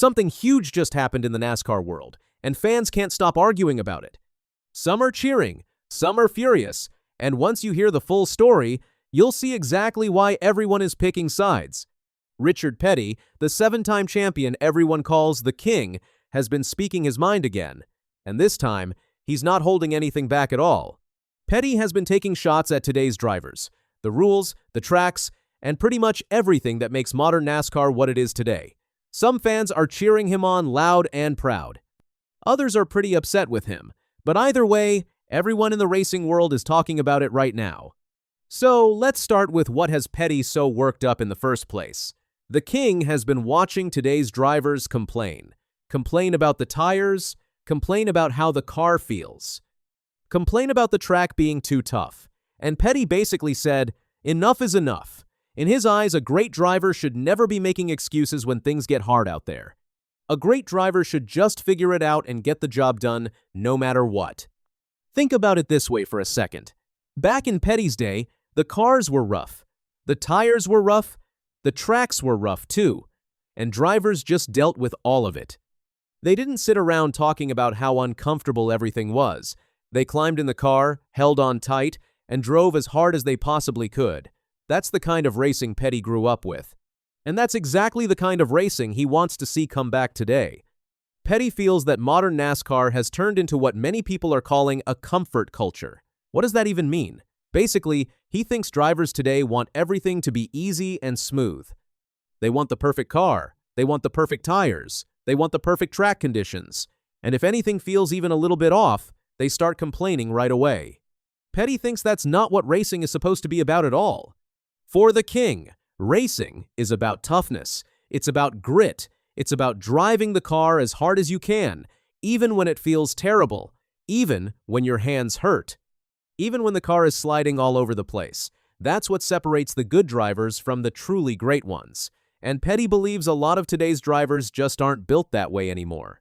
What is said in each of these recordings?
Something huge just happened in the NASCAR world, and fans can't stop arguing about it. Some are cheering, some are furious, and once you hear the full story, you'll see exactly why everyone is picking sides. Richard Petty, the 7-time champion everyone calls the King, has been speaking his mind again, and this time, he's not holding anything back at all. Petty has been taking shots at today's drivers, the rules, the tracks, and pretty much everything that makes modern NASCAR what it is today. Some fans are cheering him on loud and proud. Others are pretty upset with him, but either way, everyone in the racing world is talking about it right now. So let's start with what has Petty so worked up in the first place. The King has been watching today's drivers complain. Complain about the tires, complain about how the car feels, complain about the track being too tough. And Petty basically said, enough is enough. In his eyes, a great driver should never be making excuses when things get hard out there. A great driver should just figure it out and get the job done, no matter what. Think about it this way for a second. Back in Petty's day, the cars were rough, the tires were rough, the tracks were rough too, and drivers just dealt with all of it. They didn't sit around talking about how uncomfortable everything was. They climbed in the car, held on tight, and drove as hard as they possibly could. That's the kind of racing Petty grew up with. And that's exactly the kind of racing he wants to see come back today. Petty feels that modern NASCAR has turned into what many people are calling a comfort culture. What does that even mean? Basically, he thinks drivers today want everything to be easy and smooth. They want the perfect car, they want the perfect tires, they want the perfect track conditions, and if anything feels even a little bit off, they start complaining right away. Petty thinks that's not what racing is supposed to be about at all. For the King, racing is about toughness, it's about grit, it's about driving the car as hard as you can, even when it feels terrible, even when your hands hurt, even when the car is sliding all over the place. That's what separates the good drivers from the truly great ones. And Petty believes a lot of today's drivers just aren't built that way anymore.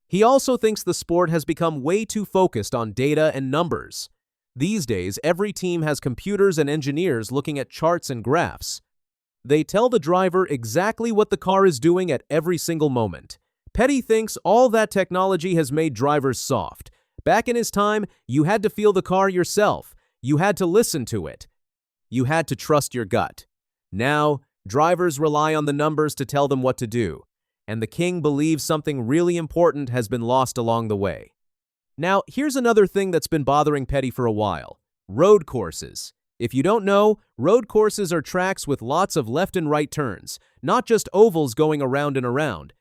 He also thinks the sport has become way too focused on data and numbers. These days, every team has computers and engineers looking at charts and graphs. They tell the driver exactly what the car is doing at every single moment. Petty thinks all that technology has made drivers soft. Back in his time, you had to feel the car yourself. You had to listen to it. You had to trust your gut. Now, drivers rely on the numbers to tell them what to do. And the King believes something really important has been lost along the way. Now, here's another thing that's been bothering Petty for a while. Road courses. If you don't know, road courses are tracks with lots of left and right turns, not just ovals going around and around.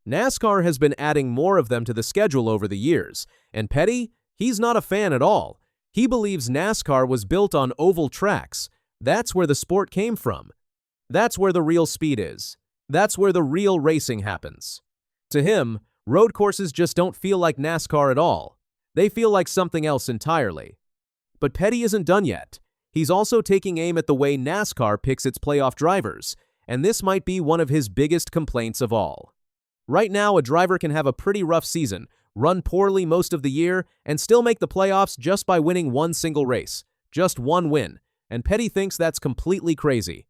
NASCAR has been adding more of them to the schedule over the years, and Petty, he's not a fan at all. He believes NASCAR was built on oval tracks. That's where the sport came from. That's where the real speed is. That's where the real racing happens. To him, road courses just don't feel like NASCAR at all. They feel like something else entirely. But Petty isn't done yet. He's also taking aim at the way NASCAR picks its playoff drivers, and this might be one of his biggest complaints of all. Right now, a driver can have a pretty rough season, run poorly most of the year, and still make the playoffs just by winning one single race. Just one win. And Petty thinks that's completely crazy.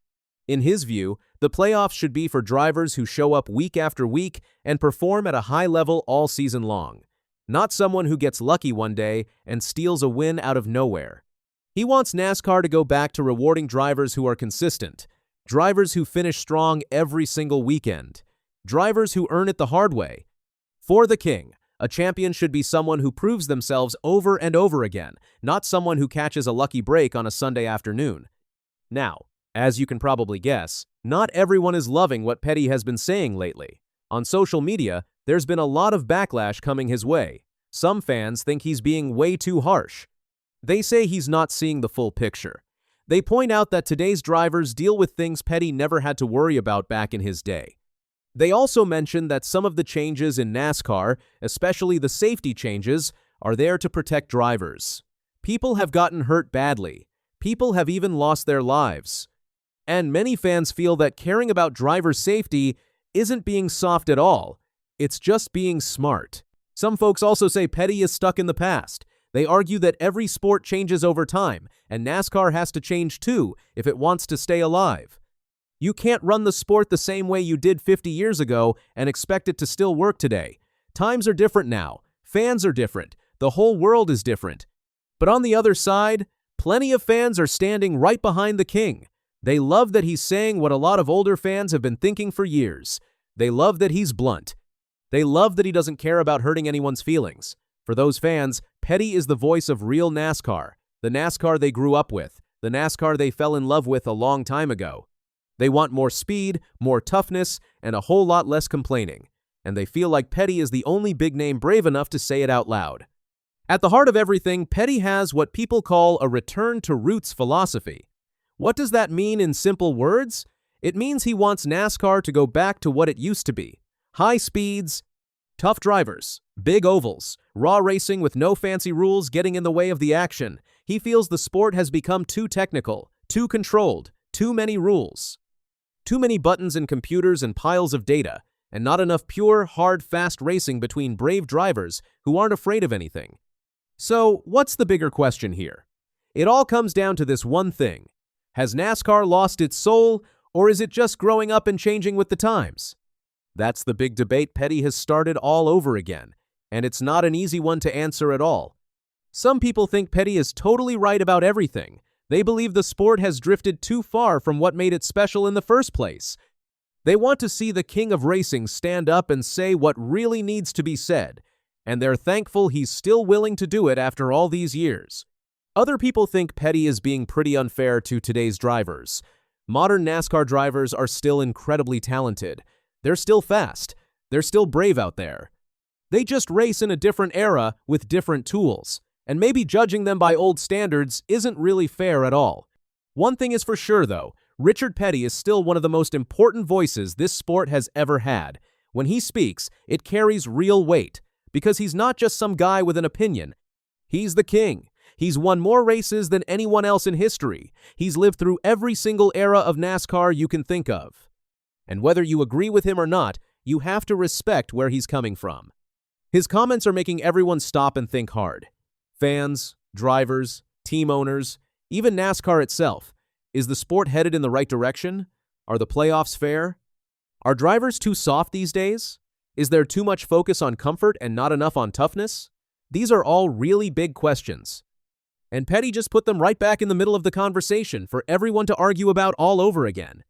In his view, the playoffs should be for drivers who show up week after week and perform at a high level all season long, not someone who gets lucky one day and steals a win out of nowhere. He wants NASCAR to go back to rewarding drivers who are consistent, drivers who finish strong every single weekend, drivers who earn it the hard way. For the King, a champion should be someone who proves themselves over and over again, not someone who catches a lucky break on a Sunday afternoon. Now, as you can probably guess, not everyone is loving what Petty has been saying lately. On social media, there's been a lot of backlash coming his way. Some fans think he's being way too harsh. They say he's not seeing the full picture. They point out that today's drivers deal with things Petty never had to worry about back in his day. They also mention that some of the changes in NASCAR, especially the safety changes, are there to protect drivers. People have gotten hurt badly. People have even lost their lives. And many fans feel that caring about driver safety isn't being soft at all. It's just being smart. Some folks also say Petty is stuck in the past. They argue that every sport changes over time, and NASCAR has to change too if it wants to stay alive. You can't run the sport the same way you did 50 years ago and expect it to still work today. Times are different now. Fans are different. The whole world is different. But on the other side, plenty of fans are standing right behind the king. They love that he's saying what a lot of older fans have been thinking for years. They love that he's blunt. They love that he doesn't care about hurting anyone's feelings. For those fans, Petty is the voice of real NASCAR, the NASCAR they grew up with, the NASCAR they fell in love with a long time ago. They want more speed, more toughness, and a whole lot less complaining. And they feel like Petty is the only big name brave enough to say it out loud. At the heart of everything, Petty has what people call a return to roots philosophy. What does that mean in simple words? It means he wants NASCAR to go back to what it used to be. High speeds, tough drivers, big ovals, raw racing with no fancy rules getting in the way of the action. He feels the sport has become too technical, too controlled, too many rules. Too many buttons and computers and piles of data, and not enough pure, hard, fast racing between brave drivers who aren't afraid of anything. So, what's the bigger question here? It all comes down to this one thing. Has NASCAR lost its soul, or is it just growing up and changing with the times? That's the big debate Petty has started all over again, and it's not an easy one to answer at all. Some people think Petty is totally right about everything. They believe the sport has drifted too far from what made it special in the first place. They want to see the king of racing stand up and say what really needs to be said, and they're thankful he's still willing to do it after all these years. Other people think Petty is being pretty unfair to today's drivers. Modern NASCAR drivers are still incredibly talented. They're still fast. They're still brave out there. They just race in a different era with different tools. And maybe judging them by old standards isn't really fair at all. One thing is for sure, though, Richard Petty is still one of the most important voices this sport has ever had. When he speaks, it carries real weight, because he's not just some guy with an opinion. He's the king. He's won more races than anyone else in history. He's lived through every single era of NASCAR you can think of. And whether you agree with him or not, you have to respect where he's coming from. His comments are making everyone stop and think hard. Fans, drivers, team owners, even NASCAR itself. Is the sport headed in the right direction? Are the playoffs fair? Are drivers too soft these days? Is there too much focus on comfort and not enough on toughness? These are all really big questions. And Petty just put them right back in the middle of the conversation for everyone to argue about all over again.